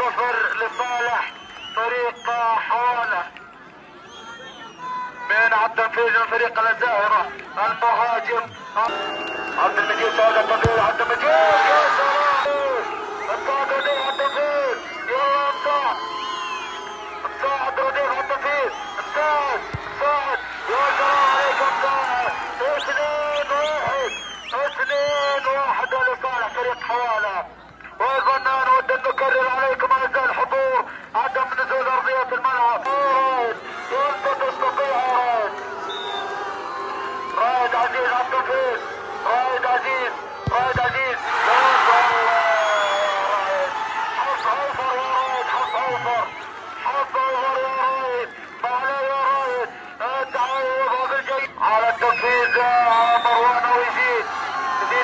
صفر لصالح فريق حوالة. من عبد الفيز من فريق الزاهرة المهاجم عبد المجيد سعد الطبيعي. عبد المجيد يا سلام مساعد رديف عبد الفيز. يلا مساعد رديف عبد الفيز. مساعد يا سلام عليك مساعد. 2-1 لصالح فريق حوالة. والفنان ود ان نكرر عليكم اعزائي الحضور عدم نزول ارضية الملعب. انت تستطيع رائد عزيز عبد الفيز. رائد عزيز حظ اوفر يا رائد. حظ اوفر يا رائد. ما عليه يا رائد. تعوضها بالجيد على التنفيذ مروان ويزيد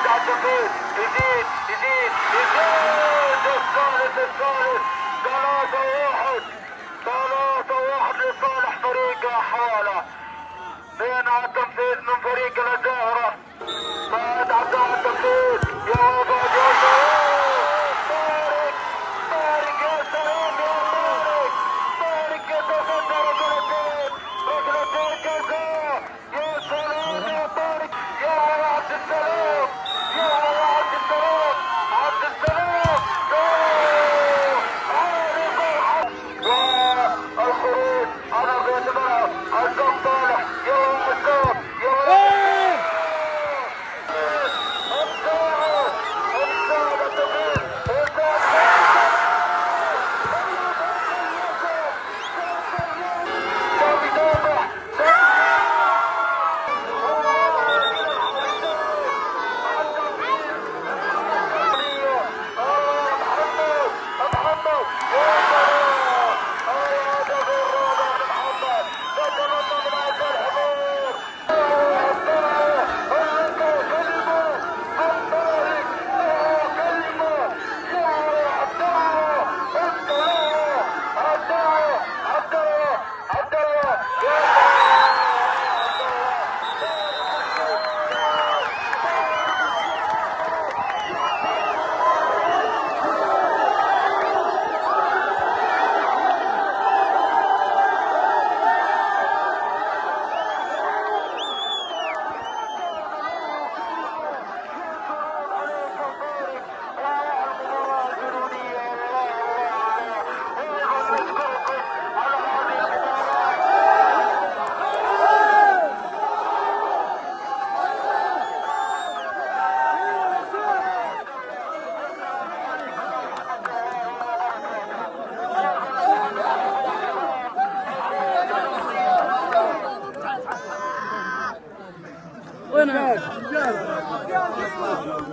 على التنفيذ. يزيد الثالث 3-1 لصالح فريق حوالة. من على التنفيذ من فريق الزاهرة بعد عبد التنفيذ. يا وفاد يا طارق يا سلام يا طارق يتصدر ركلتين جزاء. يا سلام يا طارق. يا عبد السلام والخروج على ارضية الملعب. عزام صالح. يلا عزام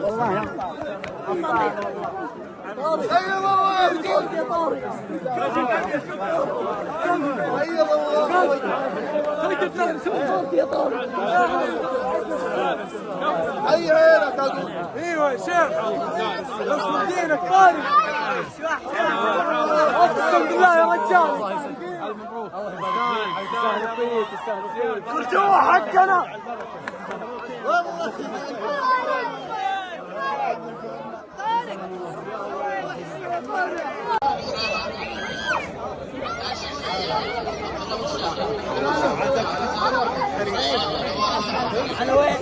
والله هيا عينك ايوه يا شيخ اصل دينك طارق اقسم بالله يا رجال رجوع حقنا على وين؟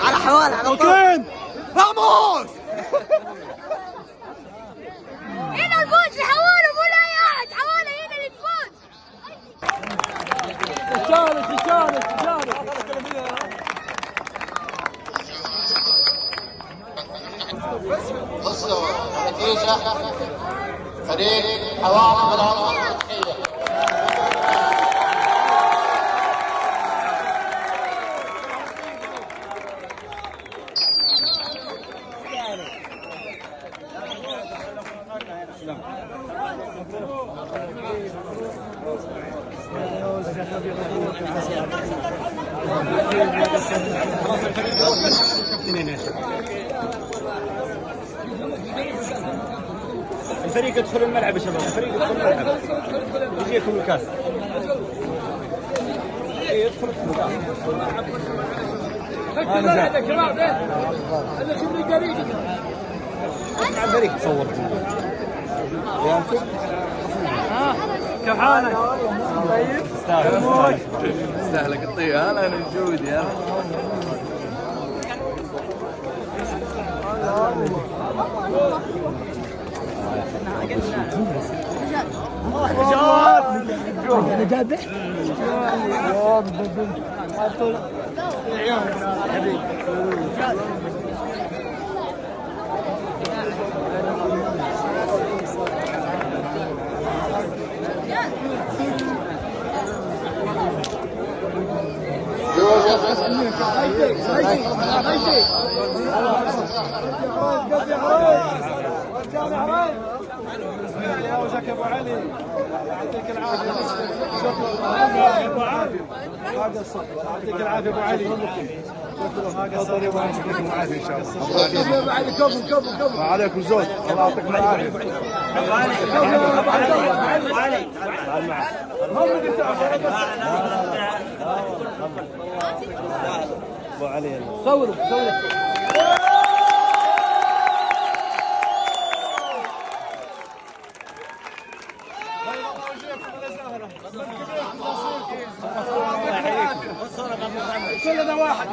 على حوالة على وين؟ راموس هنا الفوز لحوالة مو لا قاعد حوالة هنا اللي تفوز. شارك بصوا النتيجة فريق حوالة بالعرض الفتحية. الفريق يدخل الملعب يا شباب، الفريق يدخل الملعب يجيكم الكاس. يدخل الفريق تصور كيف حالك؟ طيب؟ تستاهلك الطيب. هلا انا جودي. هلا انا جابح وجهك يا ابو علي، يعطيك العافيه. يعطيك العافيه ابو علي. ما قصر يا ابو علي، يعطيكم العافيه ان شاء الله. وعليكم زود، الله يعطيكم العافيه. ابو علي صوروا كلنا واحد.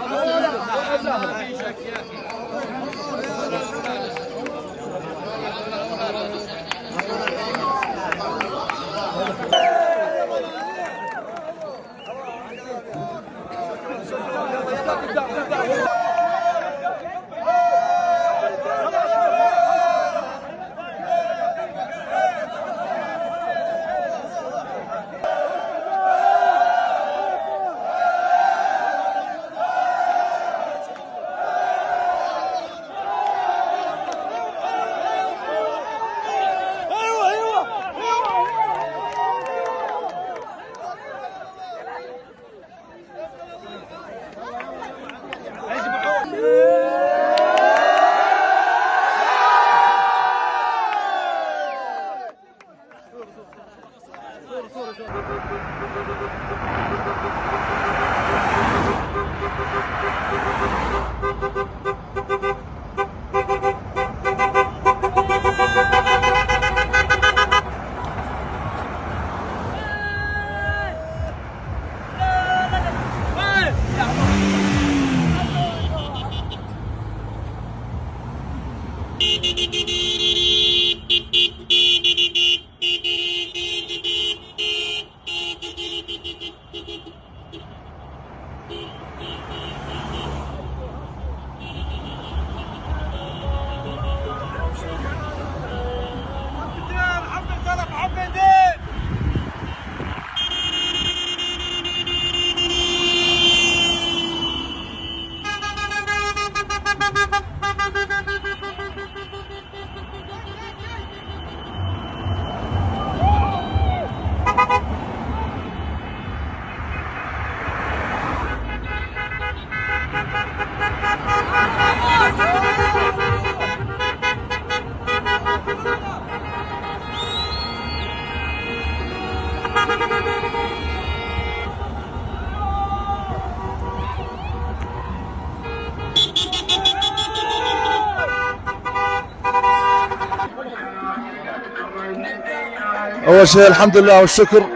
أول شيء الحمد لله والشكر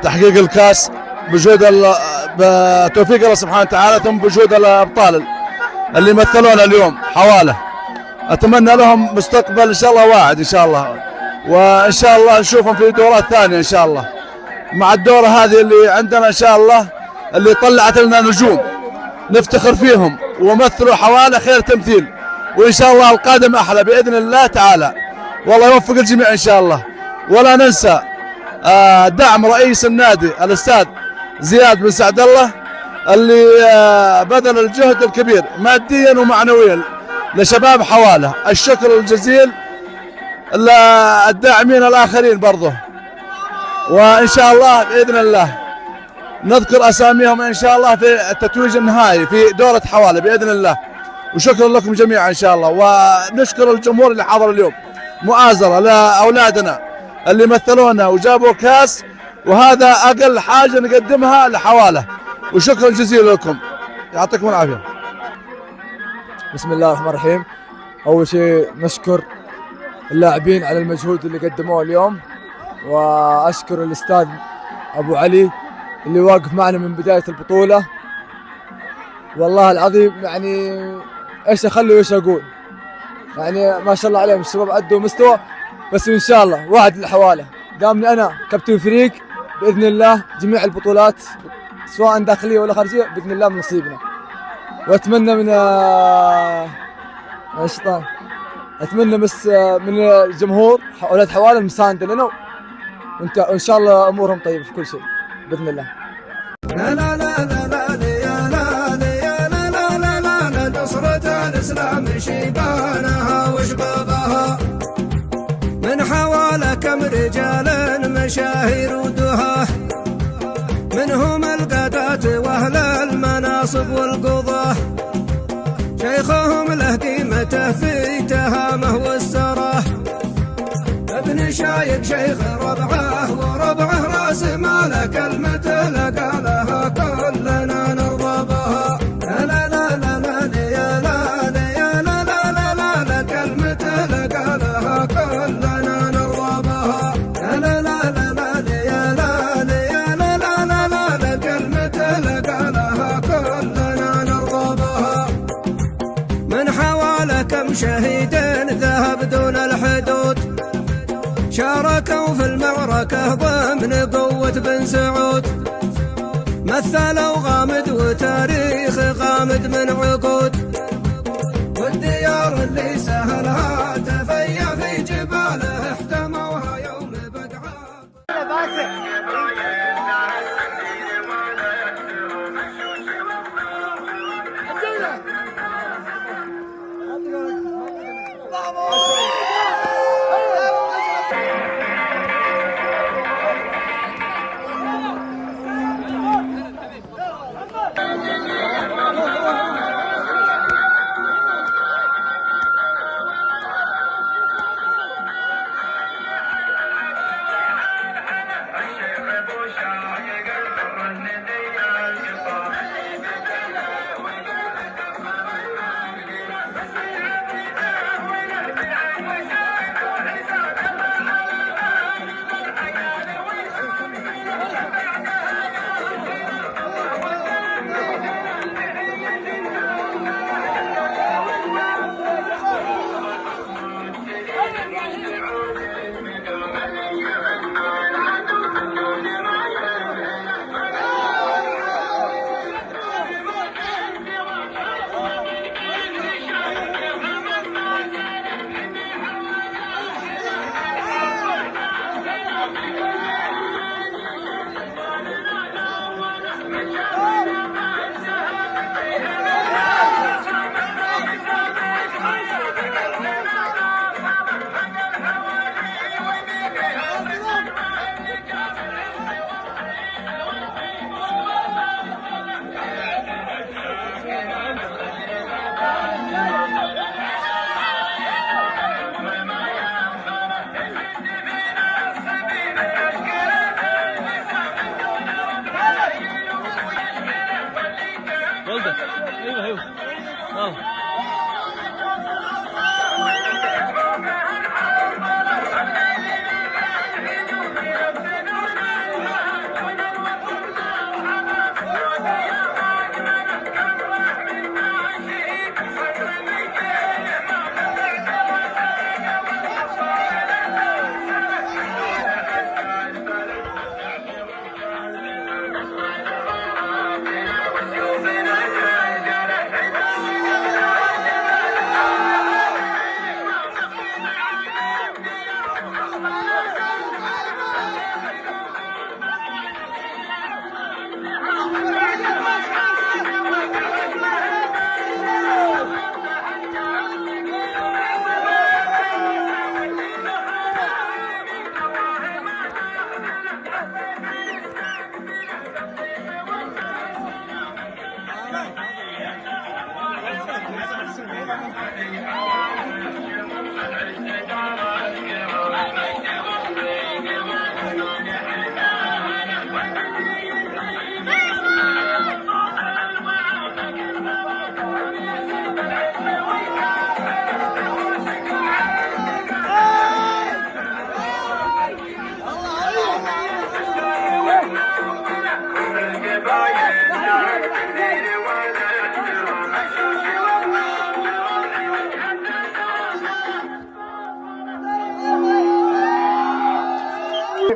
تحقيق الكاس بجهود بتوفيق الله سبحانه وتعالى، ثم بجهود الأبطال اللي مثلونا اليوم حواله. أتمنى لهم مستقبل إن شاء الله واعد إن شاء الله، وإن شاء الله نشوفهم في دورات ثانية إن شاء الله، مع الدورة هذه اللي عندنا إن شاء الله اللي طلعت لنا نجوم نفتخر فيهم ومثلوا حواله خير تمثيل، وإن شاء الله القادم أحلى بإذن الله تعالى، والله يوفق الجميع إن شاء الله. ولا ننسى دعم رئيس النادي الأستاذ زياد بن سعد الله اللي بذل الجهد الكبير ماديا ومعنويا لشباب حواله. الشكر الجزيل للداعمين الآخرين برضه، وإن شاء الله بإذن الله نذكر أساميهم إن شاء الله في التتويج النهائي في دورة حواله بإذن الله. وشكرا لكم جميعا إن شاء الله، ونشكر الجمهور اللي حضر اليوم مؤازرة لأولادنا اللي مثلونا وجابوا كاس، وهذا أقل حاجة نقدمها لحواله، وشكرا جزيلا لكم، يعطيكم العافية. بسم الله الرحمن الرحيم. أول شيء نشكر اللاعبين على المجهود اللي قدموه اليوم، وأشكر الأستاذ أبو علي اللي واقف معنا من بداية البطولة. والله العظيم يعني إيش أخلي وإيش أقول، يعني ما شاء الله عليهم الشباب أدوا مستوى. بس إن شاء الله وعد الحوالة دامني أنا كابتن فريق بإذن الله جميع البطولات سواء داخلية ولا خارجية بإذن الله من نصيبنا. وأتمنى من الشيطان، أتمنى بس من الجمهور أولاد حوالة المساندة لنا، وإن شاء الله أمورهم طيبة في كل شيء بإذن الله. لا لا لا لا لا يا لا يا لا لا لا لا لا نصرة الإسلام شيبانها وشبابها من حوالى كم رجال مشاهير ودهاه منهم القادة وأهل المناصب والقضاة شيخهم له قيمته في تهامه والسراه ابن شايق شيخ ربعه وربعه راس ماله كلمته لقالها كلنا نرضى بها. لا لا لا لا يا لا يا لا لا لا لا لا كلمته لقالها كلنا نرضى بها. لا لا لا لا يا لا يا لا لا لا لا لا كلمته لقالها كلنا نرضى بها. من حوالى كم شهيد ذهب دون الحدود شاركوا في المعركة ضمن قوة بن سعود مثلوا غامد وتاريخ غامد من عقود والديار اللي سهلها تفيا في جباله احتموها يوم بقعة.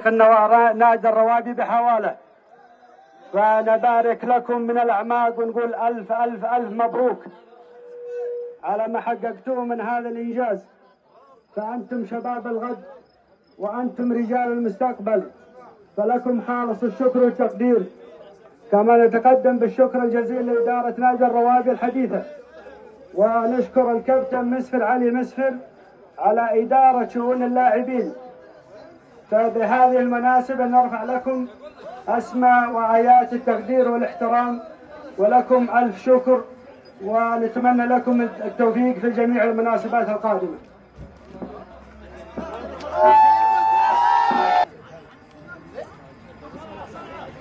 فريق نادي الروابي بحواله. فنبارك لكم من الأعماق ونقول ألف ألف ألف مبروك على ما حققتوه من هذا الإنجاز. فأنتم شباب الغد وأنتم رجال المستقبل، فلكم خالص الشكر والتقدير. كما نتقدم بالشكر الجزيل لإدارة نادي الروابي الحديثة، ونشكر الكابتن مسفر علي مسفر على إدارة شؤون اللاعبين. فبهذه المناسبة نرفع لكم أسمى وآيات التقدير والاحترام، ولكم ألف شكر، ونتمنى لكم التوفيق في جميع المناسبات القادمة.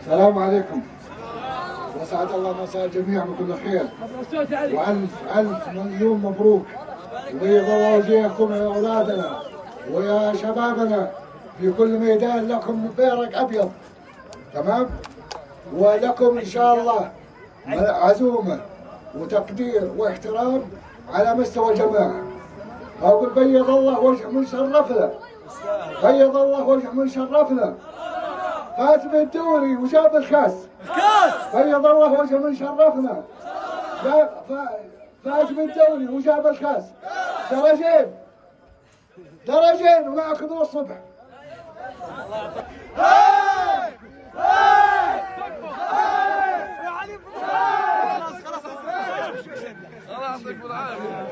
السلام عليكم، وسعد الله مساء الجميع بكل خير، وألف ألف مليون مبروك، وبيض الله وجيهكم يا أولادنا ويا شبابنا في كل ميدان. لكم بيرق أبيض، تمام؟ ولكم إن شاء الله عزومة وتقدير واحترام على مستوى الجماعة. أقول بيض الله وجه من شرفنا، بيض الله وجه من شرفنا. فاز بالدوري وجاب الكاس، بيض الله وجه من شرفنا. فاز بالدوري وجاب الكاس، درجين ومعكم للصبح. الله يعطيكم العافية.